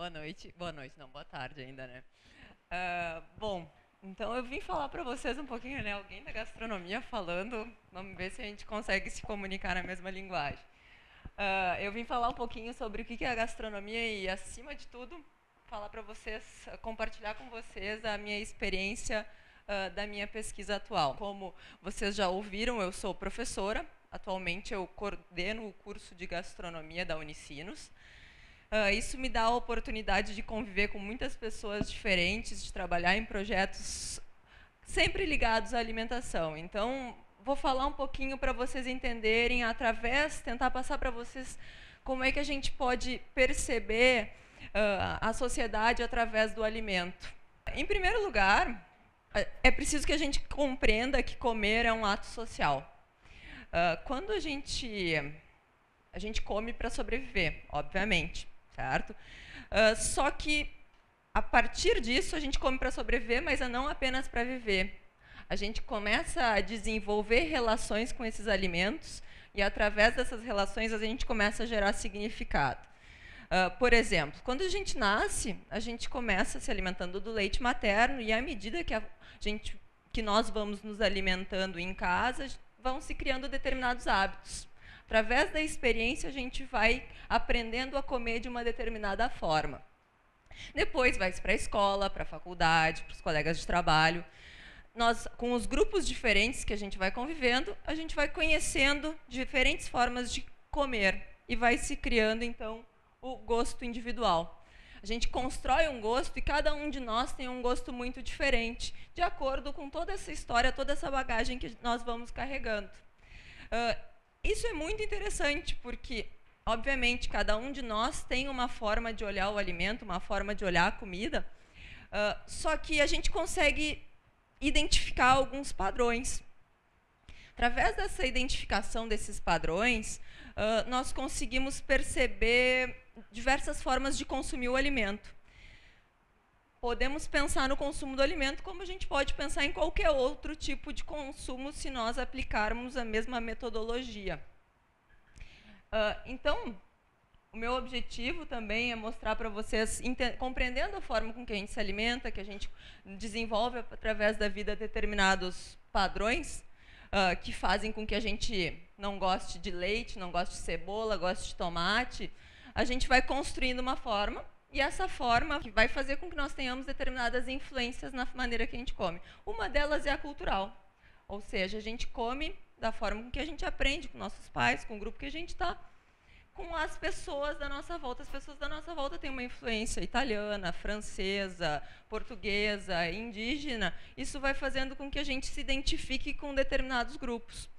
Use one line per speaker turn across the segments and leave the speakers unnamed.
Boa noite, não, boa tarde ainda, né? Bom, então eu vim falar para vocês um pouquinho, né? Alguém da gastronomia falando, vamos ver se a gente consegue se comunicar na mesma linguagem. Eu vim falar um pouquinho sobre o que é a gastronomia e, acima de tudo, falar para vocês, compartilhar com vocês a minha experiência da minha pesquisa atual. Como vocês já ouviram, eu sou professora. Atualmente eu coordeno o curso de gastronomia da Unicinos. Isso me dá a oportunidade de conviver com muitas pessoas diferentes, de trabalhar em projetos sempre ligados à alimentação. Então, vou falar um pouquinho para vocês entenderem, tentar passar para vocês como é que a gente pode perceber a sociedade através do alimento. Em primeiro lugar, é preciso que a gente compreenda que comer é um ato social. Quando a gente come para sobreviver, obviamente, certo? Só que, a partir disso, a gente come para sobreviver, mas não apenas para viver. A gente começa a desenvolver relações com esses alimentos e, através dessas relações, a gente começa a gerar significado. Por exemplo, quando a gente nasce, a gente começa se alimentando do leite materno e, à medida que nós vamos nos alimentando em casa, vão se criando determinados hábitos. Através da experiência, a gente vai aprendendo a comer de uma determinada forma. Depois, vai para a escola, para a faculdade, para os colegas de trabalho. Com os grupos diferentes que a gente vai convivendo, a gente vai conhecendo diferentes formas de comer e vai se criando, então, o gosto individual. A gente constrói um gosto e cada um de nós tem um gosto muito diferente, de acordo com toda essa história, toda essa bagagem que nós vamos carregando. Isso é muito interessante, porque, obviamente, cada um de nós tem uma forma de olhar o alimento, uma forma de olhar a comida, só que a gente consegue identificar alguns padrões. Através dessa identificação desses padrões, nós conseguimos perceber diversas formas de consumir o alimento. Podemos pensar no consumo do alimento como a gente pode pensar em qualquer outro tipo de consumo se nós aplicarmos a mesma metodologia. Então, o meu objetivo também é mostrar para vocês, compreendendo a forma com que a gente se alimenta, que a gente desenvolve através da vida determinados padrões que fazem com que a gente não goste de leite, não goste de cebola, goste de tomate. A gente vai construindo uma forma, e essa forma vai fazer com que nós tenhamos determinadas influências na maneira que a gente come. Uma delas é a cultural, ou seja, a gente come da forma com que a gente aprende com nossos pais, com o grupo que a gente está, com as pessoas da nossa volta. As pessoas da nossa volta têm uma influência italiana, francesa, portuguesa, indígena. Isso vai fazendo com que a gente se identifique com determinados grupos.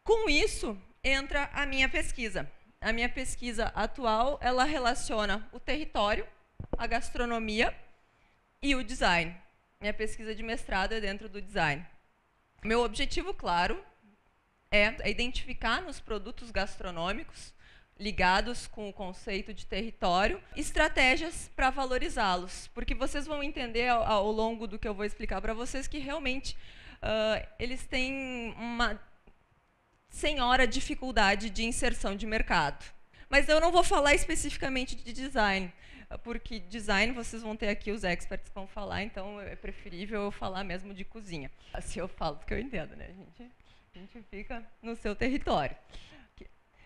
Com isso, entra a minha pesquisa. A minha pesquisa atual, ela relaciona o território, a gastronomia e o design. Minha pesquisa de mestrado é dentro do design. Meu objetivo, claro, é identificar nos produtos gastronômicos, ligados com o conceito de território, estratégias para valorizá-los. Porque vocês vão entender ao longo do que eu vou explicar para vocês que realmente eles têm uma senhora dificuldade de inserção de mercado. Mas eu não vou falar especificamente de design, porque design vocês vão ter aqui os experts que vão falar, então é preferível eu falar mesmo de cozinha. Assim eu falo porque eu entendo, né? A gente fica no seu território.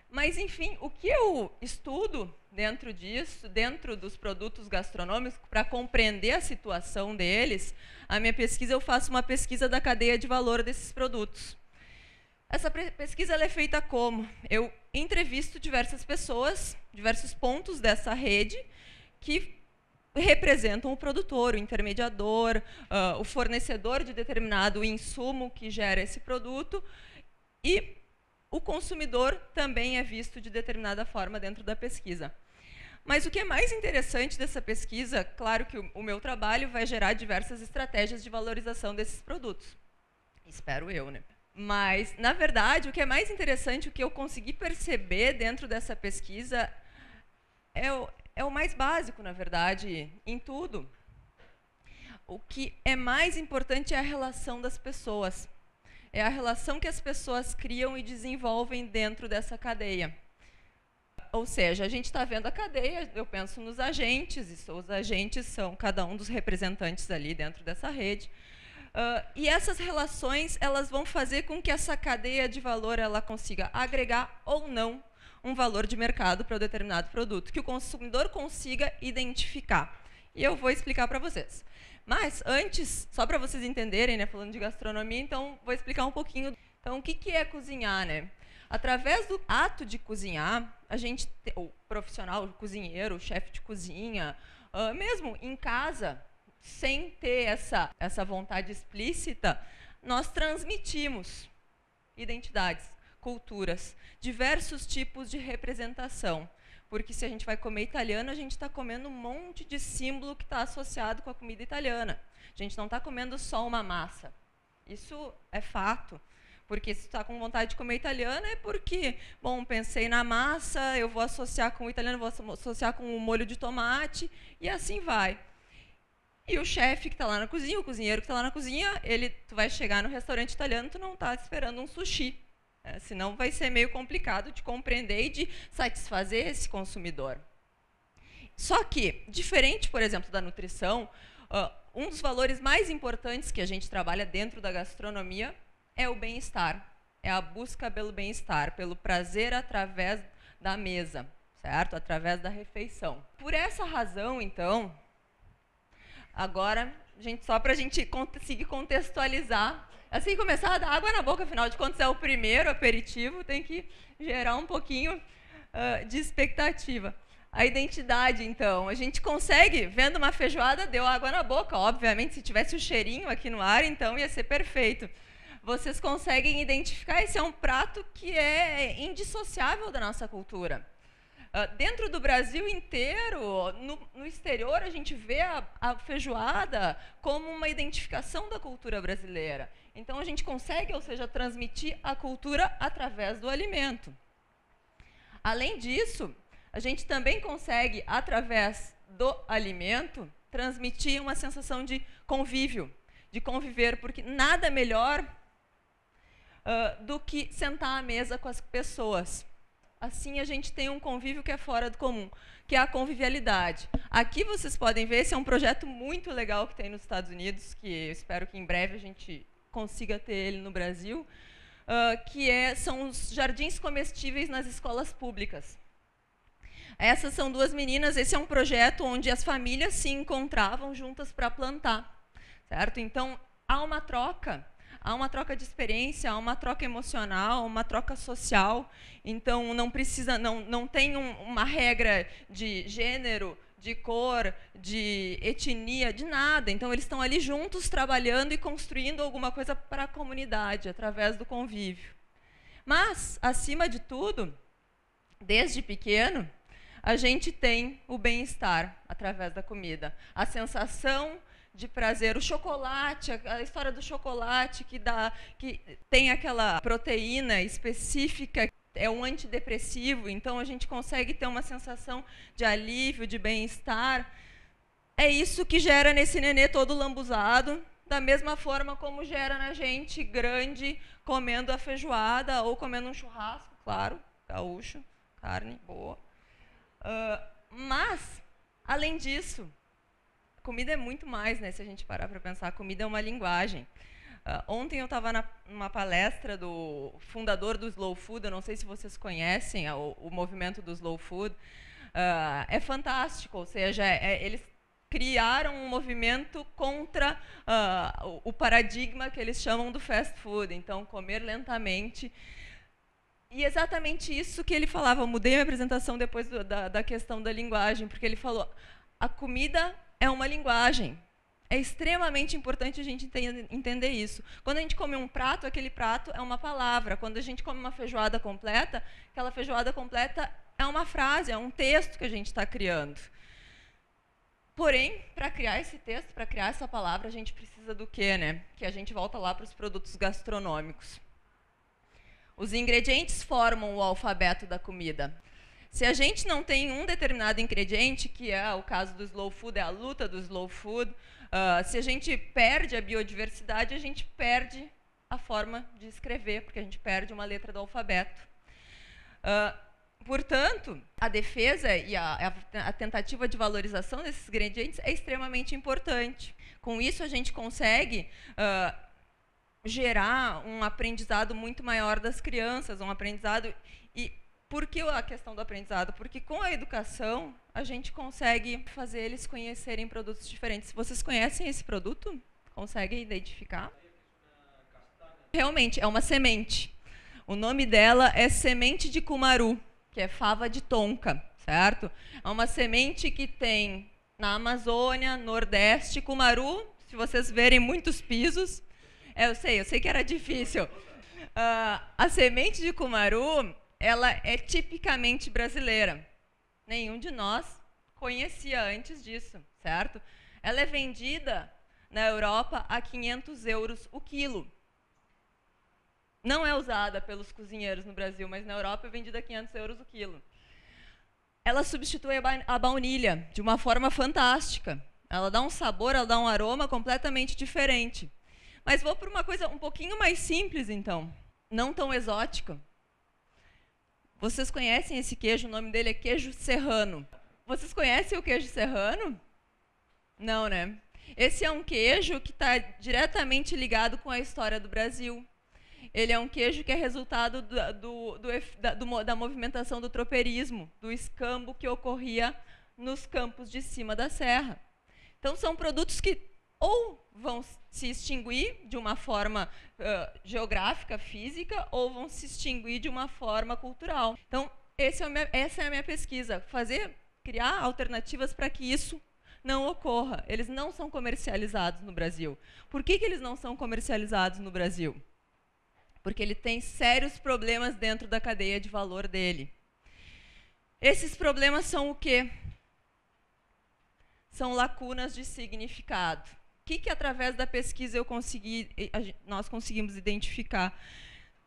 Mas, enfim, o que eu estudo dentro disso, dentro dos produtos gastronômicos, para compreender a situação deles, a minha pesquisa, eu faço uma pesquisa da cadeia de valor desses produtos. Essa pesquisa ela é feita como? Eu entrevisto diversas pessoas, diversos pontos dessa rede, que representam o produtor, o intermediador, o fornecedor de determinado insumo que gera esse produto, e o consumidor também é visto de determinada forma dentro da pesquisa. Mas o que é mais interessante dessa pesquisa, claro que o meu trabalho vai gerar diversas estratégias de valorização desses produtos. Espero eu, né? Mas, na verdade, o que é mais interessante, o que eu consegui perceber dentro dessa pesquisa, é o mais básico, na verdade, em tudo. O que é mais importante é a relação das pessoas. É a relação que as pessoas criam e desenvolvem dentro dessa cadeia. Ou seja, a gente está vendo a cadeia, eu penso nos agentes, e os agentes são cada um dos representantes ali dentro dessa rede. E essas relações, elas vão fazer com que essa cadeia de valor ela consiga agregar ou não um valor de mercado para um determinado produto, que o consumidor consiga identificar. E eu vou explicar para vocês. Mas antes, só para vocês entenderem, né, falando de gastronomia, então vou explicar um pouquinho. Então, o que é cozinhar, né? Através do ato de cozinhar, a gente, o profissional, o cozinheiro, o chefe de cozinha, mesmo em casa, sem ter essa vontade explícita, nós transmitimos identidades, culturas, diversos tipos de representação. Porque se a gente vai comer italiano, a gente está comendo um monte de símbolo que está associado com a comida italiana. A gente não está comendo só uma massa. Isso é fato. Porque se está com vontade de comer italiano é porque, bom, pensei na massa, eu vou associar com o italiano, vou associar com o molho de tomate, e assim vai. E o chefe que está lá na cozinha, o cozinheiro que está lá na cozinha, tu vai chegar no restaurante italiano, tu não está esperando um sushi. Senão vai ser meio complicado de compreender e de satisfazer esse consumidor. Só que, diferente, por exemplo, da nutrição, um dos valores mais importantes que a gente trabalha dentro da gastronomia é o bem-estar. É a busca pelo bem-estar, pelo prazer através da mesa, certo? Através da refeição. Por essa razão, então, agora, só para a gente conseguir contextualizar, assim, começar a dar água na boca, afinal de contas é o primeiro aperitivo, tem que gerar um pouquinho de expectativa. A identidade, então, a gente consegue, vendo uma feijoada, deu água na boca, obviamente, se tivesse o cheirinho aqui no ar, então ia ser perfeito. Vocês conseguem identificar, esse é um prato que é indissociável da nossa cultura. Dentro do Brasil inteiro, no exterior, a gente vê a feijoada como uma identificação da cultura brasileira. Então, a gente consegue, ou seja, transmitir a cultura através do alimento. Além disso, a gente também consegue, através do alimento, transmitir uma sensação de convívio, de conviver, porque nada melhor do que sentar à mesa com as pessoas. Assim, a gente tem um convívio que é fora do comum, que é a convivialidade. Aqui vocês podem ver, esse é um projeto muito legal que tem nos Estados Unidos, que eu espero que em breve a gente consiga ter ele no Brasil, são os jardins comestíveis nas escolas públicas. Essas são duas meninas, esse é um projeto onde as famílias se encontravam juntas para plantar, certo? Então, há uma troca de experiência, há uma troca emocional, uma troca social. Então, não tem uma regra de gênero, de cor, de etnia, de nada. Então, eles estão ali juntos, trabalhando e construindo alguma coisa para a comunidade, através do convívio. Mas, acima de tudo, desde pequeno, a gente tem o bem-estar através da comida. A sensação de prazer, o chocolate, a história do chocolate que tem aquela proteína específica, é um antidepressivo, então a gente consegue ter uma sensação de alívio, de bem-estar. É isso que gera nesse nenê todo lambuzado, da mesma forma como gera na gente grande comendo a feijoada ou comendo um churrasco, claro, gaúcho, carne boa. Mas, além disso, comida é muito mais, né? Se a gente parar para pensar, comida é uma linguagem. Ontem eu estava numa palestra do fundador do Slow Food, eu não sei se vocês conhecem o movimento do Slow Food. É fantástico, ou seja, eles criaram um movimento contra o paradigma que eles chamam do fast food, então comer lentamente. E exatamente isso que ele falava, eu mudei a minha apresentação depois da questão da linguagem, porque ele falou, a comida é uma linguagem. É extremamente importante a gente entender isso. Quando a gente come um prato, aquele prato é uma palavra. Quando a gente come uma feijoada completa, aquela feijoada completa é uma frase, é um texto que a gente está criando. Porém, para criar esse texto, para criar essa palavra, a gente precisa do quê, né? Que a gente volta lá para os produtos gastronômicos. Os ingredientes formam o alfabeto da comida. Se a gente não tem um determinado ingrediente, que é o caso do slow food, é a luta do slow food, se a gente perde a biodiversidade, a gente perde a forma de escrever, porque a gente perde uma letra do alfabeto. Portanto, a defesa e a tentativa de valorização desses ingredientes é extremamente importante. Com isso, a gente consegue gerar um aprendizado muito maior das crianças, um aprendizado... E por que a questão do aprendizado? Porque com a educação, a gente consegue fazer eles conhecerem produtos diferentes. Vocês conhecem esse produto? Conseguem identificar? Realmente, é uma semente. O nome dela é semente de cumaru, que é fava de tonka, certo? É uma semente que tem na Amazônia, Nordeste, cumaru, se vocês verem muitos pisos. Eu sei que era difícil. A semente de cumaru, ela é tipicamente brasileira. Nenhum de nós conhecia antes disso, certo? Ela é vendida na Europa a 500 euros o quilo. Não é usada pelos cozinheiros no Brasil, mas na Europa é vendida a 500 euros o quilo. Ela substitui a baunilha de uma forma fantástica. Ela dá um sabor, ela dá um aroma completamente diferente. Mas vou para uma coisa um pouquinho mais simples, então. Não tão exótica. Vocês conhecem esse queijo? O nome dele é queijo serrano. Vocês conhecem o queijo serrano? Não, né? Esse é um queijo que está diretamente ligado com a história do Brasil. Ele é um queijo que é resultado da movimentação do tropeirismo, do escambo que ocorria nos campos de cima da serra. Então, são produtos que ou vão se extinguir de uma forma geográfica, física, ou vão se extinguir de uma forma cultural. Então, essa é a minha pesquisa, criar alternativas para que isso não ocorra. Eles não são comercializados no Brasil. Por que eles não são comercializados no Brasil? Porque ele tem sérios problemas dentro da cadeia de valor dele. Esses problemas são o quê? São lacunas de significado. O que através da pesquisa nós conseguimos identificar?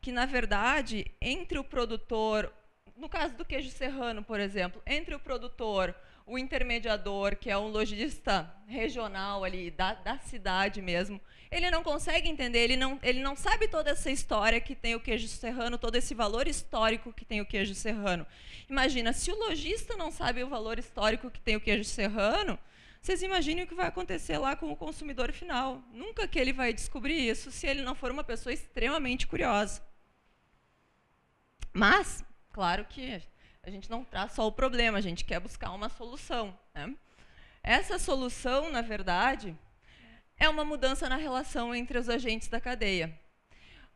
Que, na verdade, entre o produtor, no caso do queijo serrano, por exemplo, entre o produtor, o intermediador, que é um lojista regional ali, da cidade mesmo, ele não consegue entender, ele não sabe toda essa história que tem o queijo serrano, todo esse valor histórico que tem o queijo serrano. Imagina, se o lojista não sabe o valor histórico que tem o queijo serrano, vocês imaginem o que vai acontecer lá com o consumidor final. Nunca que ele vai descobrir isso se ele não for uma pessoa extremamente curiosa. Mas, claro que a gente não traz só o problema, a gente quer buscar uma solução, né? Essa solução, na verdade, é uma mudança na relação entre os agentes da cadeia.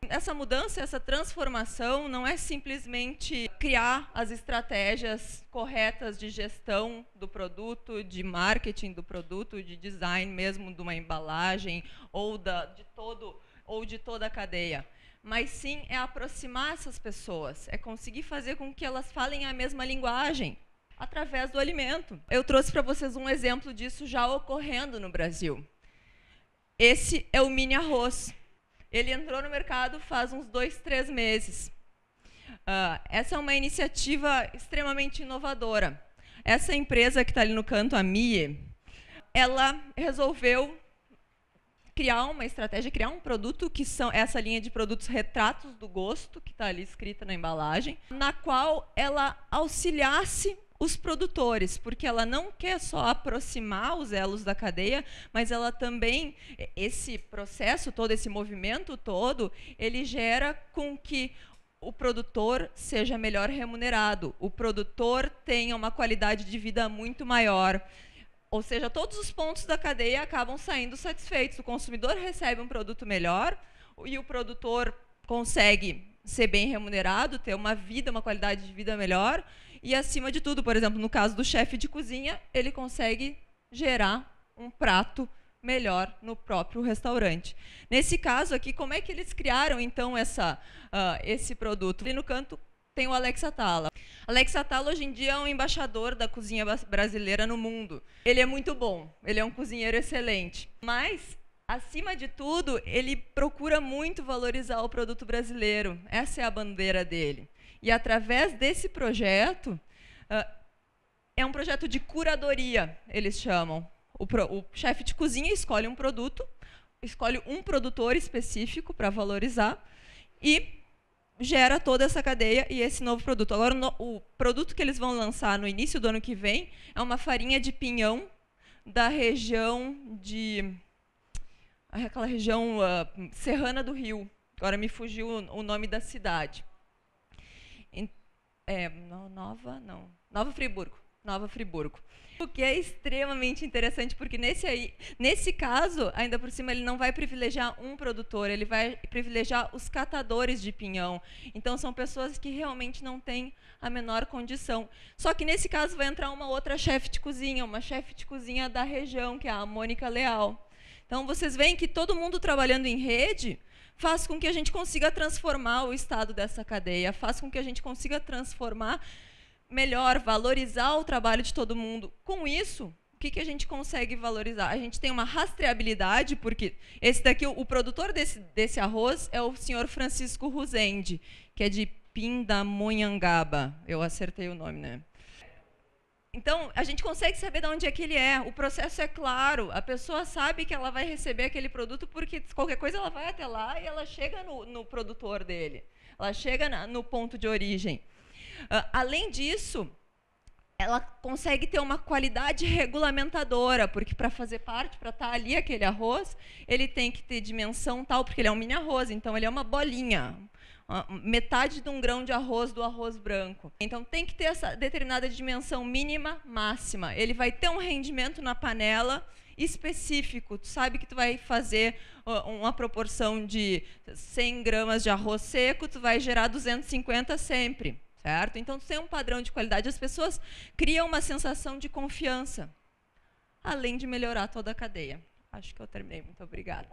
Essa mudança, essa transformação, não é simplesmente criar as estratégias corretas de gestão do produto, de marketing do produto, de design mesmo de uma embalagem ou de toda a cadeia. Mas sim é aproximar essas pessoas, é conseguir fazer com que elas falem a mesma linguagem através do alimento. Eu trouxe para vocês um exemplo disso já ocorrendo no Brasil. Esse é o mini arroz. Ele entrou no mercado faz uns 2, 3 meses. Essa é uma iniciativa extremamente inovadora. Essa empresa que está ali no canto, a Mie, ela resolveu criar uma estratégia, criar um produto que são essa linha de produtos retratos do gosto, que está ali escrita na embalagem, na qual ela auxiliasse os produtores, porque ela não quer só aproximar os elos da cadeia, mas ela também, esse processo todo, esse movimento todo, ele gera com que o produtor seja melhor remunerado, o produtor tenha uma qualidade de vida muito maior. Ou seja, todos os pontos da cadeia acabam saindo satisfeitos. O consumidor recebe um produto melhor e o produtor consegue ser bem remunerado, ter uma qualidade de vida melhor. E, acima de tudo, por exemplo, no caso do chefe de cozinha, ele consegue gerar um prato melhor no próprio restaurante. Nesse caso aqui, como é que eles criaram, então, esse produto? Ali no canto tem o Alex Atala. Alex Atala, hoje em dia, é um embaixador da cozinha brasileira no mundo. Ele é muito bom, ele é um cozinheiro excelente. Mas, acima de tudo, ele procura muito valorizar o produto brasileiro. Essa é a bandeira dele. E, através desse projeto, é um projeto de curadoria, eles chamam. O chefe de cozinha escolhe um produto, escolhe um produtor específico para valorizar e gera toda essa cadeia e esse novo produto. Agora, o produto que eles vão lançar no início do ano que vem é uma farinha de pinhão da região de... aquela região serrana do Rio. Agora me fugiu o nome da cidade. Nova Friburgo. Nova Friburgo. O que é extremamente interessante, porque nesse caso, ainda por cima, ele não vai privilegiar um produtor, ele vai privilegiar os catadores de pinhão. Então, são pessoas que realmente não têm a menor condição. Só que, nesse caso, vai entrar uma outra chefe de cozinha, uma chefe de cozinha da região, que é a Mônica Leal. Então, vocês veem que todo mundo trabalhando em rede faz com que a gente consiga transformar o estado dessa cadeia, faz com que a gente consiga transformar melhor, valorizar o trabalho de todo mundo. Com isso, o que a gente consegue valorizar? A gente tem uma rastreabilidade, porque esse daqui, o produtor desse arroz é o senhor Francisco Ruzende, que é de Pindamonhangaba. Eu acertei o nome, né? Então, a gente consegue saber de onde é que ele é. O processo é claro. A pessoa sabe que ela vai receber aquele produto porque qualquer coisa ela vai até lá e ela chega no produtor dele. Ela chega no ponto de origem. Além disso, ela consegue ter uma qualidade regulamentadora, porque para fazer parte, para estar ali aquele arroz, ele tem que ter dimensão tal, porque ele é um mini arroz, então ele é uma bolinha, metade de um grão de arroz do arroz branco. Então tem que ter essa determinada dimensão mínima, máxima. Ele vai ter um rendimento na panela específico. Tu sabe que tu vai fazer uma proporção de 100 gramas de arroz seco, tu vai gerar 250 sempre. Certo? Então, tu tem um padrão de qualidade, as pessoas criam uma sensação de confiança, além de melhorar toda a cadeia. Acho que eu terminei. Muito obrigada.